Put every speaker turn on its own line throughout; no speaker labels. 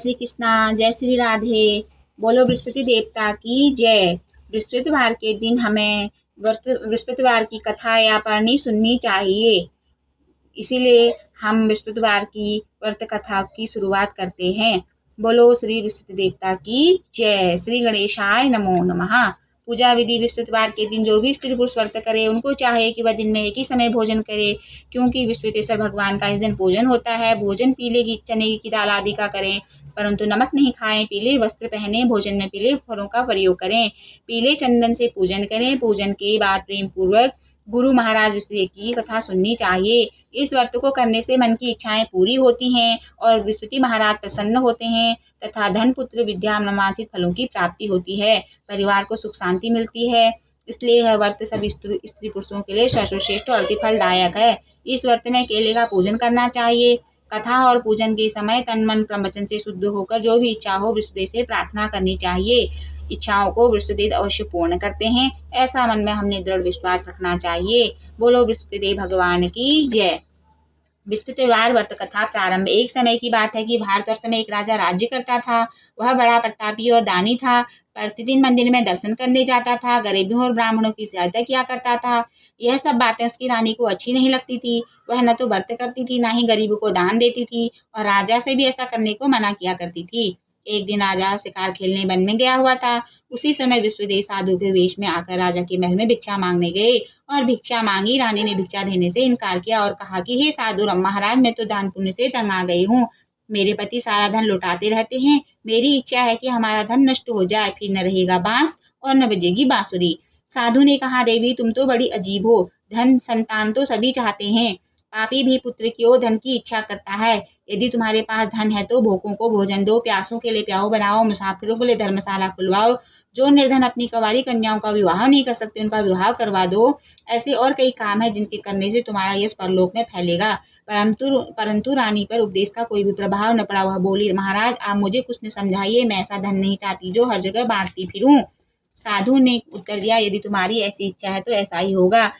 श्री कृष्णा, जय श्री राधे। बोलो बृहस्पति देवता की जय। बृहस्पतिवार के दिन हमें बृहस्पतिवार की कथा या पढ़नी सुननी चाहिए। इसीलिए हम बृहस्पतिवार की व्रत कथा की शुरुआत करते हैं। बोलो श्री बृहस्पति देवता की जय। श्री गणेशाय नमो नमः। पूजा विधि बृहस्पतिवार के दिन जो भी स्त्री पुरुष व्रत करे उनको चाहे कि वह दिन में एक ही समय भोजन करे, क्योंकि बृहस्पतिश्वर भगवान का इस दिन पूजन होता है। भोजन पीले की चने की दाल आदि का करें, परंतु नमक नहीं खाएं। पीले वस्त्र पहने, भोजन में पीले फलों का प्रयोग करें, पीले चंदन से पूजन करें। पूजन के बाद प्रेम पूर्वक गुरु महाराज बृहस्पति की कथा सुननी चाहिए। इस व्रत को करने से मन की इच्छाएं पूरी होती हैं और बृहस्पति महाराज प्रसन्न होते हैं तथा धन पुत्र विद्या मनोवांछित फलों की प्राप्ति होती है। परिवार को सुख शांति मिलती है। इसलिए यह व्रत सभी स्त्री पुरुषों के लिए सर्वश्रेष्ठ और अति फलदायक है। इस व्रत में केले का पूजन करना चाहिए। कथा और पूजन के समय तन मन क्रम वचन से शुद्ध होकर जो भी इच्छा हो बृहस्पति से प्रार्थना करनी चाहिए। इच्छाओं को बृहस्पति अवश्य पूर्ण करते हैं, ऐसा मन में हमने दृढ़ विश्वास रखना चाहिए। बोलो बृहस्पति भगवान की जय। बृहस्पतिवार व्रत कथा प्रारंभ। एक समय की बात है कि भारतवर्ष में एक राजा राज्य करता था। वह बड़ा प्रतापी और दानी था। प्रतिदिन मंदिर में दर्शन करने जाता था, गरीबों और ब्राह्मणों की सहायता किया करता था। यह सब बातें उसकी रानी को अच्छी नहीं लगती थी। वह न तो व्रत करती थी, न ही गरीबों को दान देती थी और राजा से भी ऐसा करने को मना किया करती थी। एक दिन राजा शिकार खेलने वन में गया हुआ था। उसी समय बृहस्पति साधु के वेश में आकर राजा के महल में भिक्षा मांगने गए और भिक्षा मांगी। रानी ने भिक्षा देने से इनकार किया और कहा कि हे साधु महाराज, मैं तो दान पुण्य से तंग आ गई हूँ। मेरे पति सारा धन लुटाते रहते हैं। मेरी इच्छा है कि हमारा धन नष्ट हो जाए, फिर न रहेगा बांस और न बजेगी बांसुरी। साधु ने कहा, देवी तुम तो बड़ी अजीब हो। धन संतान तो सभी चाहते हैं, पापी भी पुत्र की ओर धन की इच्छा करता है। यदि तुम्हारे पास धन है तो भूखों को भोजन दो, प्यासों के लिए प्याऊ बनाओ, मुसाफिरों के लिए धर्मशाला खुलवाओ। जो निर्धन अपनी कंवारी कन्याओं का विवाह नहीं कर सकते उनका विवाह करवा दो। ऐसे और कई काम है जिनके करने से तुम्हारा यश परलोक में फैलेगा। परंतु रानी पर उपदेश का कोई भी प्रभाव न पड़ा। वह बोली, महाराज आप मुझे कुछ न समझाइए, मैं ऐसा धन नहीं चाहती जो हर जगह बांटती फिरूं। साधु ने उत्तर दिया, यदि तुम्हारी ऐसी इच्छा है तो ऐसा ही होगा।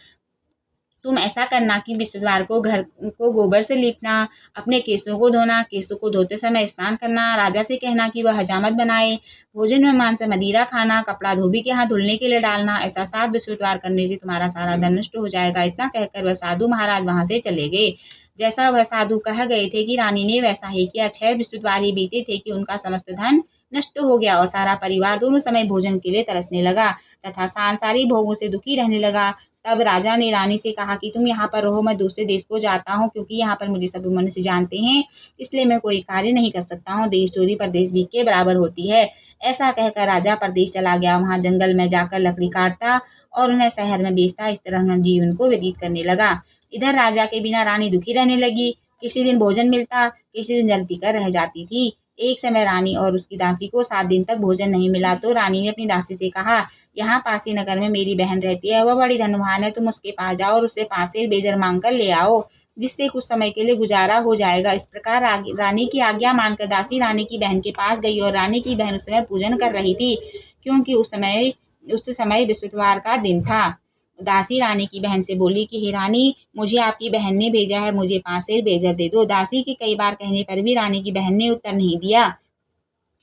तुम ऐसा करना कि बृहस्पतिवार को घर को गोबर से लीपना, अपने केसों को धोना, केसों को धोते समय स्नान करना, राजा से कहना कि वह हजामत बनाए, भोजन में मांस मदिरा खाना, कपड़ा धोबी के हाथ धुलने के लिए डालना। ऐसा 7 बृहस्पतिवार करने से तुम्हारा सारा धन नष्ट हो जाएगा। इतना कहकर वह साधु महाराज वहां से चले गए। जैसा वह साधु कह गए थे कि रानी ने वैसा ही किया। 6 बृहस्पतिवार ही बीते थे कि उनका समस्त धन नष्ट हो गया और सारा परिवार दोनों समय भोजन के लिए तरसने लगा तथा सांसारिक भोगों से दुखी रहने लगा। तब राजा ने रानी से कहा कि तुम यहाँ पर रहो, मैं दूसरे देश को जाता हूँ, क्योंकि यहाँ पर मुझे सभी मनुष्य जानते हैं, इसलिए मैं कोई कार्य नहीं कर सकता हूँ। देश चोरी परदेश भीख के बराबर होती है। ऐसा कहकर राजा परदेश चला गया। वहाँ जंगल में जाकर लकड़ी काटता और उन्हें शहर में बेचता। इस तरह उन्हें जीवन को व्यतीत करने लगा। इधर राजा के बिना रानी दुखी रहने लगी। किसी दिन भोजन मिलता, किसी दिन जल पीकर रह जाती थी। एक समय रानी और उसकी दासी को 7 दिन तक भोजन नहीं मिला तो रानी ने अपनी दासी से कहा, यहाँ पासी नगर में मेरी बहन रहती है, वह बड़ी धनवान है, तुम उसके पास जाओ और उससे पासे बेजर मांग कर ले आओ, जिससे कुछ समय के लिए गुजारा हो जाएगा। इस प्रकार रानी की आज्ञा मानकर दासी रानी की बहन के पास गई और रानी की बहन उस समय पूजन कर रही थी, क्योंकि उस समय बृहस्पतिवार का दिन था। दासी रानी की बहन से बोली कि हे रानी, मुझे आपकी बहन ने भेजा है, मुझे 5 सेर बेजर दे दो। दासी के कई बार कहने पर भी रानी की बहन ने उत्तर नहीं दिया,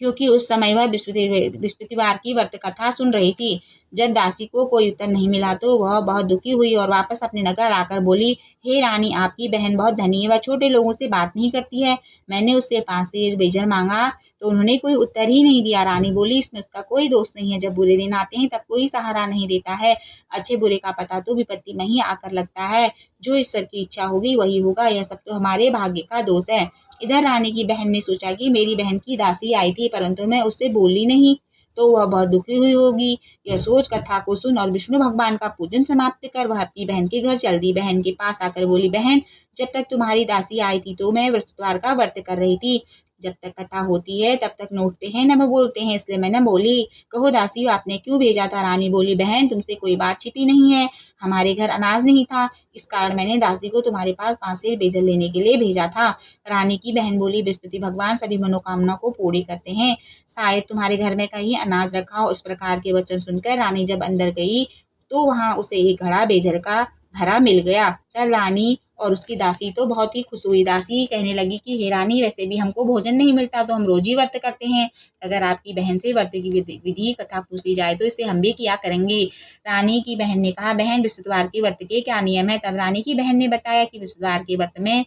क्योंकि उस समय वह बृहस्पतिवार की व्रत कथा सुन रही थी। जब दासी को कोई उत्तर नहीं मिला तो वह बहुत दुखी हुई और वापस अपने नगर आकर बोली, हे रानी, आपकी बहन बहुत धनी है, वह छोटे लोगों से बात नहीं करती है। मैंने उससे 5 सेर बेजर मांगा तो उन्होंने कोई उत्तर ही नहीं दिया। रानी बोली, इसमें उसका कोई दोष नहीं है। जब बुरे दिन आते हैं तब कोई सहारा नहीं देता है। अच्छे बुरे का पता तो विपत्ति में ही आकर लगता है। जो ईश्वर की इच्छा होगी वही होगा। यह सब तो हमारे भाग्य का दोष है। इधर रानी की बहन ने सोचा कि मेरी बहन की दासी आई थी, परंतु मैं उससे बोली नहीं तो वह बहुत दुखी हुई होगी। यह सोच कथा को सुन और विष्णु भगवान का पूजन समाप्त कर वह अपनी बहन के घर चल दी। बहन के पास आकर बोली, बहन, जब तक तुम्हारी दासी आई थी तो मैं बृहस्पतिवार का व्रत कर रही थी। जब तक कथा होती है तब तक न उठते हैं न बोलते हैं, इसलिए मैंने बोली। कहो दासी, आपने क्यों भेजा था? रानी बोली, बहन, तुमसे कोई बात छिपी नहीं है। हमारे घर अनाज नहीं था, इस कारण मैंने दासी को तुम्हारे पास 5 सेर बेजर लेने के लिए भेजा था। रानी की बहन बोली, बृहस्पति भगवान सभी मनोकामना को पूरी करते हैं, शायद तुम्हारे घर में कहीं अनाज रखा हो। इस प्रकार के वचन सुनकर रानी जब अंदर गई तो वहां उसे एक घड़ा बेजर का भरा मिल गया। तब रानी और उसकी दासी तो बहुत ही खुश हुई। दासी कहने लगी कि हे रानी, वैसे भी हमको भोजन नहीं मिलता तो हम रोज ही व्रत करते हैं। अगर आपकी बहन से व्रत की विधि कथा पूछ ली जाए तो इसे हम भी किया करेंगे। रानी की बहन ने कहा, बहन बृहस्पतिवार के व्रत के क्या नियम है? तब रानी की बहन ने बताया कि बृहस्पतिवार के व्रत में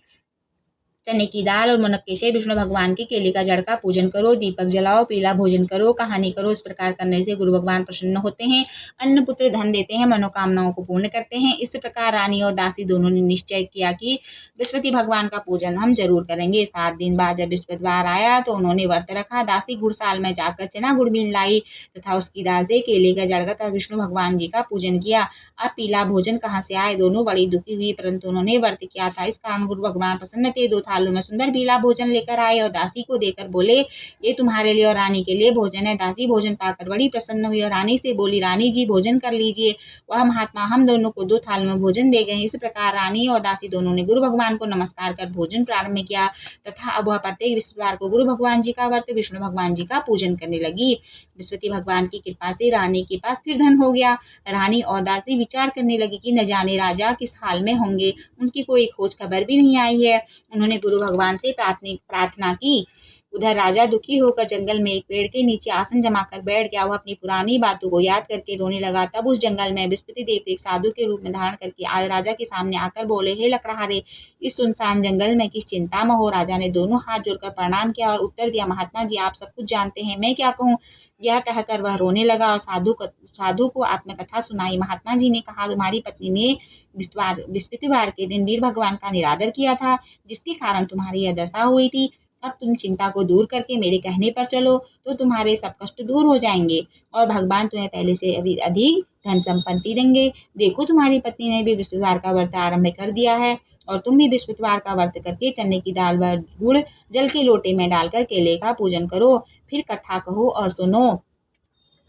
चने की दाल और मुनक्के से विष्णु भगवान के केले का जड़ का पूजन करो, दीपक जलाओ, पीला भोजन करो, कहानी करो। इस प्रकार करने से गुरु भगवान प्रसन्न होते हैं, अन्न पुत्र धन देते हैं, मनोकामनाओं को पूर्ण करते हैं। इस प्रकार रानी और दासी दोनों ने निश्चय किया कि बृहस्पति भगवान का पूजन हम जरूर करेंगे। 7 दिन बाद जब बृहस्पतिवार आया तो उन्होंने व्रत रखा। दासी गुड़साल में जाकर चना गुड़ बीन लाई तथा उसकी दाल से केले का जड़ तथा विष्णु भगवान जी का पूजन किया। अब पीला भोजन कहाँ से आए? दोनों बड़ी दुखी हुई, परंतु उन्होंने व्रत किया था, इस कारण गुरु भगवान प्रसन्न थे। 2 थालों में सुंदर पीला भोजन लेकर आए और दासी को देकर बोले, ये तुम्हारे लिए और रानी के लिए भोजन है। दासी भोजन पाकर बड़ी प्रसन्न हुई और रानी से बोली, रानी जी भोजन कर लीजिए। वह महात्मा हम दोनों को 2 थाल में भोजन दे गए। इस प्रकार रानी और दासी दोनों ने गुरु भगवान को नमस्कार कर भोजन प्रारंभ किया तथा अब वह प्रत्येक बृहस्पतिवार को गुरु भगवान जी का व्रत, विष्णु भगवान जी का पूजन करने लगी। बृहस्पति भगवान की कृपा से रानी के पास फिर धन हो गया। रानी और दासी विचार करने लगी कि न जाने राजा किस हाल में होंगे, उनकी कोई खोज खबर भी नहीं आई है। उन्होंने गुरु भगवान से प्रार्थना की। उधर राजा दुखी होकर जंगल में एक पेड़ के नीचे आसन जमाकर बैठ गया। वह अपनी पुरानी बातों को याद करके रोने लगा। तब उस जंगल में बृहस्पति देव एक साधु के रूप में धारण करके आए राजा के सामने आकर बोले, हे लकड़हारे, इस सुनसान जंगल में किस चिंता में हो? राजा ने दोनों हाथ जोड़कर प्रणाम किया और उत्तर दिया, महात्मा जी आप सब कुछ जानते हैं, मैं क्या कहूँ? यह कहकर वह रोने लगा और साधु को आत्मकथा सुनाई। महात्मा जी ने कहा, तुम्हारी पत्नी ने बृहस्पतिवार के दिन वीर भगवान का निरादर किया था, जिसके कारण तुम्हारी यह दशा हुई थी। अब तुम चिंता को दूर करके मेरे कहने पर चलो तो तुम्हारे सब कष्ट दूर हो जाएंगे और भगवान तुम्हें पहले से अभी अधिक धन संपत्ति देंगे। देखो तुम्हारी पत्नी ने भी बृहस्पतिवार का व्रत आरंभ कर दिया है और तुम भी बृहस्पतिवार का व्रत करके चने की दाल व गुड़ जल के लोटे में डालकर केले का पूजन करो, फिर कथा कहो और सुनो।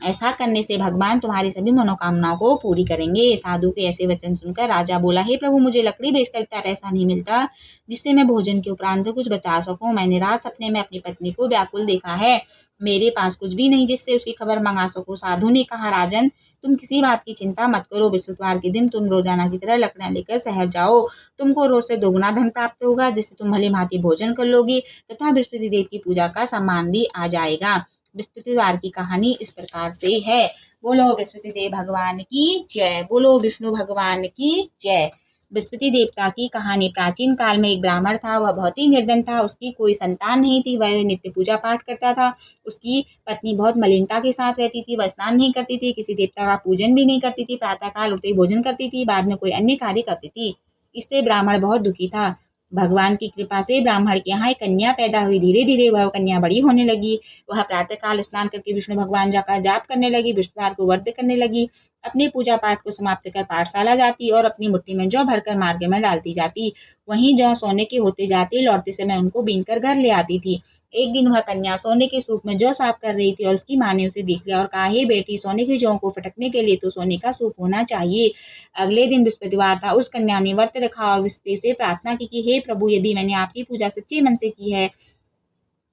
ऐसा करने से भगवान तुम्हारी सभी मनोकामनाओं को पूरी करेंगे। साधु के ऐसे वचन सुनकर राजा बोला, हे प्रभु, मुझे लकड़ी बेचकर इतना पैसा नहीं मिलता जिससे मैं भोजन के उपरांत कुछ बचा सकूं। मैंने रात सपने में अपनी पत्नी को व्याकुल देखा है, मेरे पास कुछ भी नहीं जिससे उसकी खबर मंगा सकूं। साधु ने कहा, राजन, तुम किसी बात की चिंता मत करो। बृहस्पतिवार के दिन तुम रोजाना की तरह लकड़ियां लेकर शहर जाओ, तुमको रोज से 2 गुना धन प्राप्त होगा, जिससे तुम भली भांति भोजन कर लोगे तथा बृहस्पति देव की पूजा का सम्मान भी आ जाएगा। बृहस्पतिवार की कहानी इस प्रकार से है। बोलो बृहस्पति देव भगवान की जय, बोलो विष्णु भगवान की जय। बृहस्पति देवता की कहानी। प्राचीन काल में एक ब्राह्मण था, वह बहुत ही निर्धन था, उसकी कोई संतान नहीं थी, वह नित्य पूजा पाठ करता था। उसकी पत्नी बहुत मलिनता के साथ रहती थी, वह स्नान नहीं करती थी, किसी देवता का पूजन भी नहीं करती थी, प्रातःकाल उठते ही भोजन करती थी, बाद में कोई अन्य कार्य करती थी। इससे ब्राह्मण बहुत दुखी था। भगवान की कृपा से ब्राह्मण के यहाँ एक कन्या पैदा हुई। धीरे धीरे वह कन्या बड़ी होने लगी। वह प्रातःकाल स्नान करके विष्णु भगवान जी का जाप करने लगी, बृहस्पतिवार को व्रत करने लगी, अपने पूजा पाठ को समाप्त कर पाठशाला जाती और अपनी मुट्ठी में जौ भरकर मार्ग में डालती जाती। वहीं जौ सोने के होते जाते, लौटते समय उनको बीनकर घर ले आती थी। एक दिन वह कन्या सोने के सूप में जौ साफ कर रही थी और उसकी माँ ने उसे देख लिया और कहा, हे बेटी, सोने की जौ को फटकने के लिए तो सोने का सूप होना चाहिए। अगले दिन बृहस्पतिवार था। उस कन्या ने व्रत रखा और विष्णु से प्रार्थना की कि हे प्रभु, यदि मैंने आपकी पूजा सच्चे मन से की है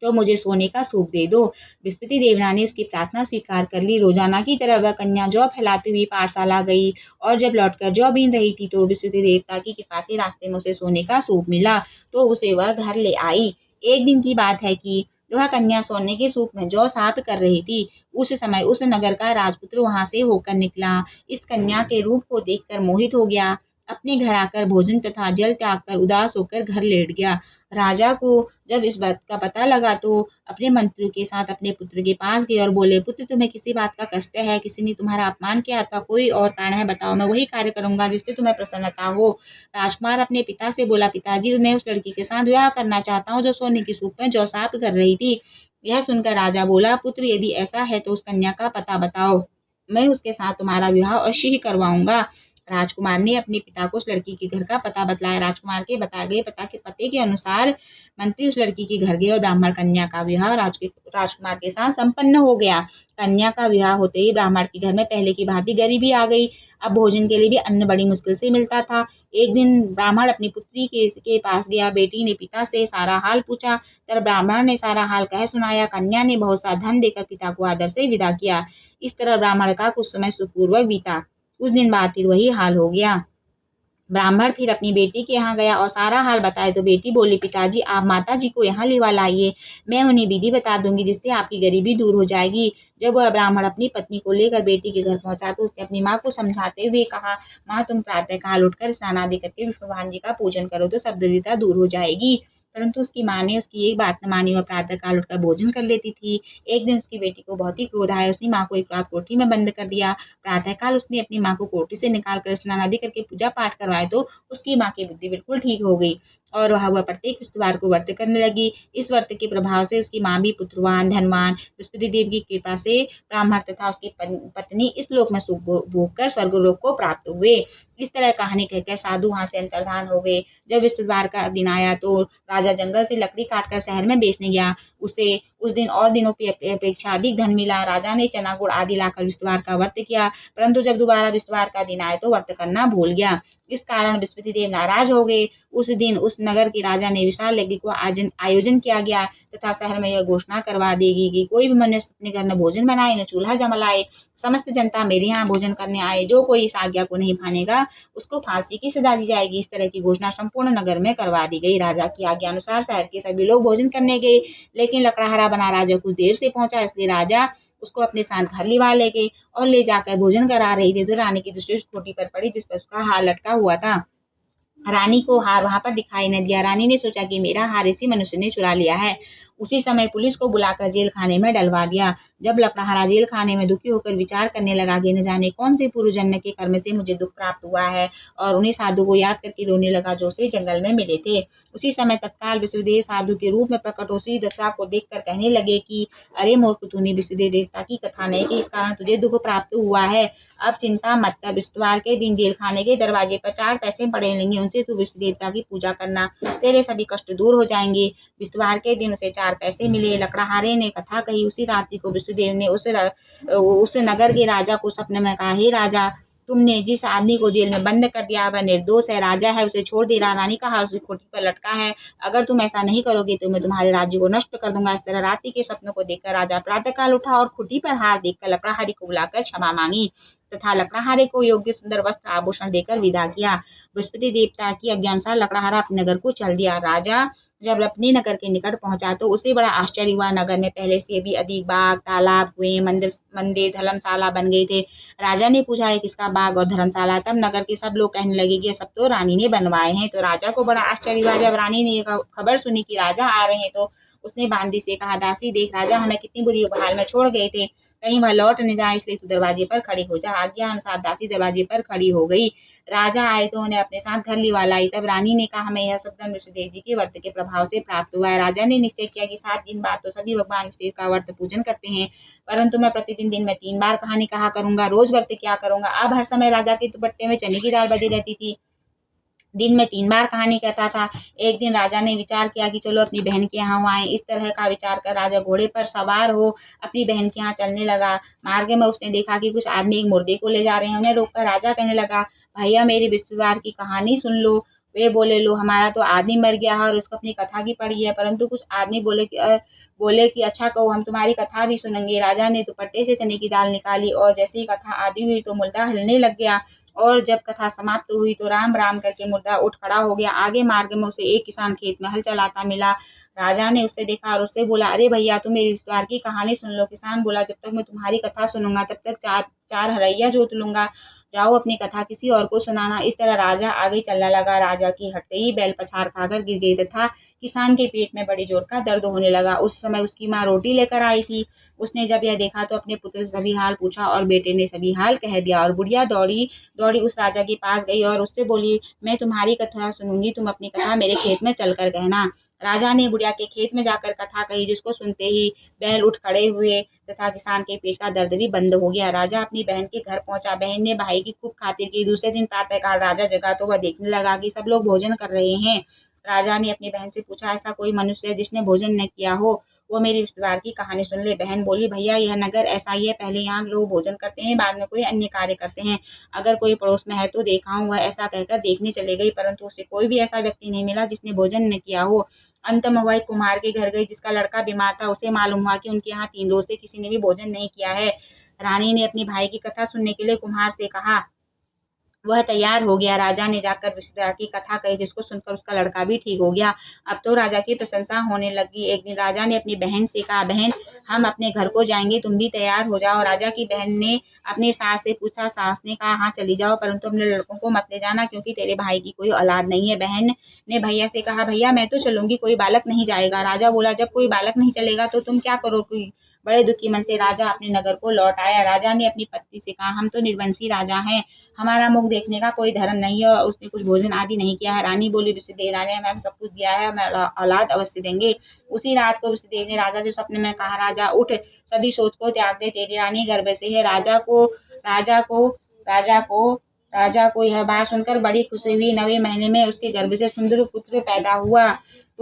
तो मुझे सोने का सूप दे दो। बृहस्पति देवता ने उसकी प्रार्थना स्वीकार कर ली। रोजाना की तरह वह कन्या जौ फैलाती हुई पाठशाला गई और जब लौटकर जौ बीन रही थी तो बृहस्पति देवता की कृपा से रास्ते में उसे सोने का सूप मिला तो उसे वह घर ले आई। एक दिन की बात है कि वह कन्या सोने के सूप में जौ साफ कर रही थी। उस समय उस नगर का राजपुत्र वहां से होकर निकला। इस कन्या के रूप को देखकर मोहित हो गया। अपने घर आकर भोजन तथा जल त्याग कर उदास होकर घर लेट गया। राजा को जब इस बात का पता लगा तो अपने मंत्रियों के साथ अपने पुत्र के पास गए और बोले, पुत्र, तुम्हें किसी बात का कष्ट है? किसी ने तुम्हारा अपमान किया अथवा कोई और कारण है? बताओ, मैं वही कार्य करूंगा जिससे तुम्हें प्रसन्नता हो। राजकुमार अपने पिता से बोला, पिताजी, मैं उस लड़की के साथ विवाह करना चाहता हूँ जो सोने की सूप में जौ साफ कर रही थी। यह सुनकर राजा बोला, पुत्र, यदि ऐसा है तो उस कन्या का पता बताओ, मैं उसके साथ तुम्हारा विवाह अवश्य ही करवाऊंगा। राजकुमार ने अपने पिता को उस लड़की के घर का पता बतलाया। राजकुमार के बताए गए पते के अनुसार मंत्री उस लड़की के घर गए और ब्राह्मण कन्या का विवाह राजकुमार के साथ संपन्न हो गया। कन्या का विवाह होते ही ब्राह्मण के घर में पहले की भांति गरीबी आ गई। अब भोजन के लिए भी अन्न बड़ी मुश्किल से मिलता था। एक दिन ब्राह्मण अपनी पुत्री के पास गया। बेटी ने पिता से सारा हाल पूछा। तब ब्राह्मण ने सारा हाल कह सुनाया। कन्या ने बहुत सा धन देकर पिता को आदर से विदा किया। इस तरह ब्राह्मण का कुछ समय सुखपूर्वक बीता। कुछ दिन बाद फिर वही हाल हो गया। ब्राह्मण फिर अपनी बेटी के यहाँ गया और सारा हाल बताया तो बेटी बोली, पिताजी आप माता जी को यहाँ लेवा लाइए, मैं उन्हें विधि बता दूंगी जिससे आपकी गरीबी दूर हो जाएगी। जब वह ब्राह्मण अपनी पत्नी को लेकर बेटी के घर पहुंचा तो उसने अपनी माँ को समझाते हुए कहा, माँ तुम प्रातः काल उठकर स्नान आदि करके विष्णु भगवान जी का पूजन करो तो सब दरिद्रता दूर हो जाएगी। परंतु उसकी माँ ने उसकी एक बात न मानी, वह प्रातः काल उठकर भोजन कर लेती थी। एक दिन उसकी बेटी को बहुत ही क्रोध आया, उसने माँ को एक रात कोठरी में बंद कर दिया। प्रातःकाल उसने अपनी माँ को कोठरी से निकाल कर स्नान आदि करके पूजा पाठ करवाए तो उसकी माँ की बुद्धि बिल्कुल ठीक हो गई और वह प्रत्येक शुक्रवार को व्रत करने लगी। इस व्रत के प्रभाव से उसकी माँ भी पुत्रवान धनवान बृहस्पति देव की कृपा से ब्राह्मण तथा उसकी पत्नी इस लोक में सुख भोग कर स्वर्गलोक को प्राप्त हुए। इस तरह कहानी कहकर साधु वहां से अंतर्धान हो गए। जब बृहस्पतिवार का दिन आया तो राजा जंगल से लकड़ी काटकर शहर में बेचने गया। उसे उस दिन और दिनों की अपेक्षा अधिक धन मिला। राजा ने चना गुड़ आदि लाकर बृहस्पतिवार का व्रत किया, परंतु जब दोबारा बृहस्पतिवार का दिन आया तो व्रत करना भूल गया। इस कारण बृहस्पति देव नाराज हो गए। उस दिन उस नगर के राजा ने विशाल यज्ञ को आयोजन किया गया तथा शहर में यह घोषणा करवा देगी कि कोई भी मनुष्य अपने घर में भोजन बनाए न चूल्हा जलाए, समस्त जनता मेरे यहाँ भोजन करने आए, जो कोई इस आज्ञा को नहीं मानेगा उसको फांसी की सजा दी जाएगी। इस तरह की घोषणा संपूर्ण नगर में करवा दी गई। राजा की आज्ञा अनुसार शहर के सभी लोग भोजन करने गए, लेकिन लकड़हारा बना राजा कुछ देर से पहुंचा, इसलिए राजा उसको अपने साथ घर लिवा ले गए और ले जाकर भोजन करा रही थी तो रानी की दृष्टि उस खोटी पर पड़ी जिस पर उसका हार लटका हुआ था। रानी को हार वहां पर दिखाई न दिया। रानी ने सोचा कि मेरा हार इसी मनुष्य ने चुरा लिया है। उसी समय पुलिस को बुलाकर जेल खाने में डलवा दिया। जब लकड़हारा जेल खाने में दुखी होकर विचार करने लगा कि न जाने कौन से पूर्व जन्म के कर्म से मुझे दुख प्राप्त हुआ है, और उन्हीं साधु को याद करके रोने लगा जो उसे जंगल में मिले थे। उसी समय तत्काल विष्णुदेव साधु के रूप में प्रकट उसी दशा को देखकर कहने लगे कि अरे मूर्ख, तूने विष्णुदेव देवता की कथा नहीं की, इस कारण तुझे दुख प्राप्त हुआ है। अब चिंता मत कर, बृहस्पतिवार के दिन जेल खाने के दरवाजे पर 4 पैसे पड़े लेंगे, उनसे तू विष्णु देवता की पूजा करना, तेरे सभी कष्ट दूर हो जाएंगे। बृहस्पतिवार के दिन उसे 4 पैसे मिले। लकड़हारे ने कथा कही। उसी रात्रि को विष्णुदेव ने उस नगर के राजा को सपने में कहा, हे राजा, तुमने जिस आदमी को जेल में बंद कर दिया वह निर्दोष है, राजा है, उसे छोड़ दे। रानी का हार उसकी खोटी पर लटका है, अगर तुम ऐसा नहीं करोगे तो मैं तुम्हारे राज्य को नष्ट कर दूंगा। इस तरह रात्रि के सपनों को देखकर राजा प्रातःकाल उठा और खुटी पर हार देखकर लकड़हारे को बुलाकर क्षमा मांगी तथा लकड़हारे को योग्य सुंदर वस्त्र आभूषण देकर विदा किया। बृहस्पति देवता की आज्ञा अनुसार लकड़हारा अपने नगर को चल दिया। राजा जब अपने नगर के निकट पहुंचा तो उसे बड़ा आश्चर्य हुआ। नगर में पहले से भी अधिक बाग, तालाब, कुएं, मंदिर, धर्मशाला बन गए थे। राजा ने पूछा, है किसका बाग और धर्मशाला? तब नगर के सब लोग कहने लगे कि ये सब तो रानी ने बनवाए हैं। तो राजा को बड़ा आश्चर्य हुआ। जब रानी ने ये खबर सुनी कि राजा आ रहे हैं तो उसने बांदी से कहा, दासी देख, राजा हमें कितनी बुरी हाल में छोड़ गए थे, कहीं वह लौट न जाए, इसलिए तू दरवाजे पर खड़ी हो जा। आज्ञा अनुसार दासी दरवाजे पर खड़ी हो गई। राजा आए तो उन्हें अपने साथ घर लिवा लाई। तब रानी ने कहा, हमें यह सब धन विष्णुदेव जी के व्रत के प्रभाव से प्राप्त हुआ है। राजा ने निश्चय किया कि 7 दिन बाद तो सभी भगवान विष्णुदेव का व्रत पूजन करते हैं, परंतु मैं प्रतिदिन दिन में 3 बार कहानी कहा करूंगा, रोज व्रत क्या करूंगा। अब हर समय राजा के दुपट्टे में चने की दाल बदी रहती थी, दिन में 3 बार कहानी कहता था। एक दिन राजा ने विचार किया कि चलो अपनी बहन के यहाँ आए। इस तरह का विचार कर राजा घोड़े पर सवार हो अपनी बहन के यहाँ चलने लगा। मार्ग में उसने देखा कि कुछ आदमी एक मुर्दे को ले जा रहे हैं। उन्हें रोककर राजा कहने लगा, भैया मेरी बृहस्पतिवार की कहानी सुन लो। वे बोले, लो, हमारा तो आदमी मर गया है और उसको अपनी कथा की पड़ी है। परंतु कुछ आदमी बोले कि अच्छा कहो, हम तुम्हारी कथा भी सुनेंगे। राजा ने दुपट्टे से चने की दाल निकाली और जैसे ही कथा आदि हुई तो मुर्दा हिलने लग गया, और जब कथा समाप्त हुई तो राम राम करके मुर्दा उठ खड़ा हो गया। आगे मार्ग में उसे एक किसान खेत में हल चलाता मिला। राजा ने उससे देखा और उससे बोला, अरे भैया, तुम मेरी बृहस्पतिवार की कहानी सुन लो। किसान बोला, जब तक मैं तुम्हारी कथा सुनूंगा तब तक चार हरैया जोत लूंगा, जाओ अपनी कथा किसी और को सुनाना। इस तरह राजा आगे चलने लगा। राजा की हटते ही बैल पछाड़ खाकर गिर गई तथा किसान के पेट में बड़ी जोर का दर्द होने लगा। उस समय उसकी माँ रोटी लेकर आई थी। उसने जब यह देखा तो अपने पुत्र से सभी हाल पूछा और बेटे ने सभी हाल कह दिया, और बुढ़िया दौड़ी दौड़ी उस राजा के पास गई और उससे बोली, मैं तुम्हारी कथा सुनूंगी, तुम अपनी कथा मेरे खेत में चलकर कहना। राजा ने बुढ़िया के खेत में जाकर कथा कही, जिसको सुनते ही बैल उठ खड़े हुए तथा किसान के पेट का दर्द भी बंद हो गया। राजा अपनी बहन के घर पहुंचा। बहन ने भाई की खूब खातिर की। दूसरे दिन प्रातःकाल राजा जगा तो वह देखने लगा कि सब लोग भोजन कर रहे हैं। राजा ने अपनी बहन से पूछा, ऐसा कोई मनुष्य है जिसने भोजन न किया हो? वो मेरी बृहस्पतिवार की कहानी सुन ले। बहन बोली, भैया यह नगर ऐसा ही है, पहले यहाँ लोग भोजन करते हैं, बाद में कोई अन्य कार्य करते हैं, अगर कोई पड़ोस में है तो देखा हूँ। वह ऐसा कहकर देखने चले गई, परंतु उसे कोई भी ऐसा व्यक्ति नहीं मिला जिसने भोजन न किया हो। अंत में वह एक कुम्हार के घर गई जिसका लड़का बीमार था। उसे मालूम हुआ कि उनके यहाँ 3 रोज से किसी ने भी भोजन नहीं किया है। रानी ने अपने भाई की कथा सुनने के लिए कुम्हार से कहा, वह तैयार हो गया। राजा ने जाकर विष्णुदेवता की कथा कही, जिसको सुनकर उसका लड़का भी ठीक हो गया। अब तो राजा की प्रशंसा होने लगी। एक दिन राजा ने अपनी बहन से कहा, बहन हम अपने घर को जाएंगे, तुम भी तैयार हो जाओ। राजा की बहन ने अपनी सास से पूछा। सास ने कहा, हाँ चली जाओ, परंतु अपने लड़कों को मत ले जाना, क्योंकि तेरे भाई की कोई औलाद नहीं है। बहन ने भैया से कहा, भैया मैं तो चलूंगी, कोई बालक नहीं जाएगा। राजा बोला, जब कोई बालक नहीं चलेगा तो तुम क्या करोगी। बड़े दुखी मन से राजा अपने नगर को लौट आया। राजा ने अपनी पत्नी से कहा, हम तो निर्वंशी राजा हैं, हमारा मुख देखने का कोई धर्म नहीं है, और उसने कुछ भोजन आदि नहीं किया है। रानी बोली, ऋषिदेव ने हमें सब कुछ दिया है, हमें औलाद अवश्य देंगे। उसी रात को ऋषिदेव ने राजा से स्वप्न में कहा, राजा उठ, सभी सोच को त्याग दे, तेरी रानी गर्भ से है। राजा को राजा को यह बात सुनकर बड़ी खुशी हुई। 9वें महीने में उसके गर्भ से सुंदर पुत्र पैदा हुआ।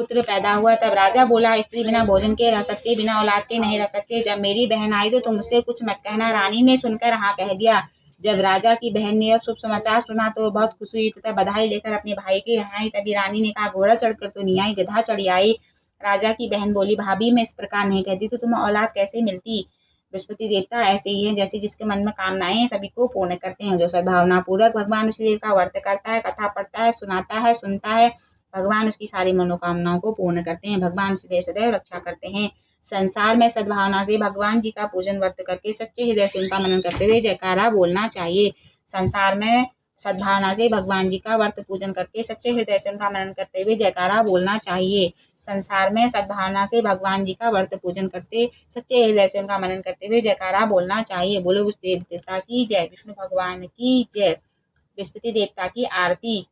तब राजा बोला, स्त्री बिना भोजन के रह सकती, बिना औलाद के नहीं रह सकते। जब मेरी बहन आई तो तुम मुझसे कुछ मत कहना। रानी ने सुनकर हाँ कह दिया। जब राजा की बहन ने अब शुभ समाचार सुना तो बहुत खुश हुई तथा बधाई लेकर अपने भाई के यहाँ आई। तभी रानी ने कहा, घोड़ा चढ़कर तो नहीं आई, गधा चढ़ी आई। राजा की बहन बोली, भाभी मैं इस प्रकार नहीं कहती तो तुम्हें औलाद कैसे मिलती। बृहस्पति देवता ऐसे ही हैं, जैसे जिसके मन में कामनाएं सभी को पूर्ण करते हैं। जो सद्भावना पूर्वक भगवान उसी देव का व्रत करता है, कथा पढ़ता है, सुनाता है, सुनता है, भगवान उसकी सारी मनोकामनाओं को पूर्ण करते हैं। भगवान उसी सदैव रक्षा करते हैं। संसार में सद्भावना से भगवान जी का पूजन व्रत करके सच्चे हृदय से उनका मनन करते हुए जयकारा बोलना चाहिए। संसार में सद्भावना से भगवान जी का व्रत पूजन करके सच्चे हृदय से उनका मनन करते हुए जयकारा बोलना चाहिए। संसार में सद्भावना से भगवान जी का व्रत पूजन करते सच्चे हृदय से उनका मनन करते हुए जयकारा बोलना चाहिए। बोलो विष्णु देवता की जय, विष्णु भगवान की जय। बृहस्पति देवता की आरती।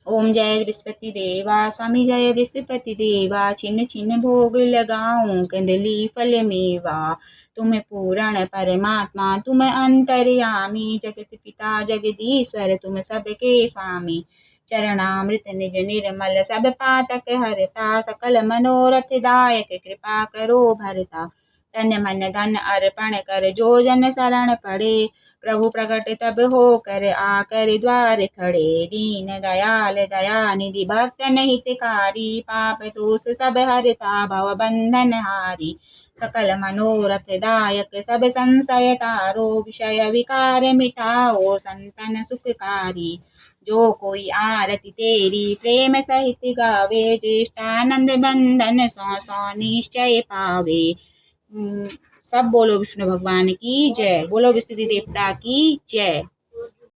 ओम जय बृहस्पति देवा, स्वामी जय बृहस्पति देवा, छिन्न छिन्न भोग लगाऊं कंदली फल मेवा। तुम पूर्ण परमात्मा, तुम अंतर्यामी, जगत पिता जगदीश्वर, तुम सबके स्वामी। चरणामृत निज निर्मल, सब पातक हरता, सकल मनोरथ दायक, कृपा करो भरता। तन मन धन अर्पण कर, जो जन शरण पड़े, प्रभु प्रकट तब हो कर, आकर द्वार खड़े। दीन दयाल दया निधि, भक्तन हितकारी, पाप दोष सब हरता, भव बंधन हारी। सकल मनोरथ दायक, सब संशय तारो, विषय विकार मिटाओ, संतन सुखकारी। जो कोई आरती तेरी प्रेम सहित गावे, ज्येष्ठानंद बंधन सौ सौ निश्चय पावे। सब बोलो विष्णु भगवान की जय, बोलो विष्णु देवता की जय।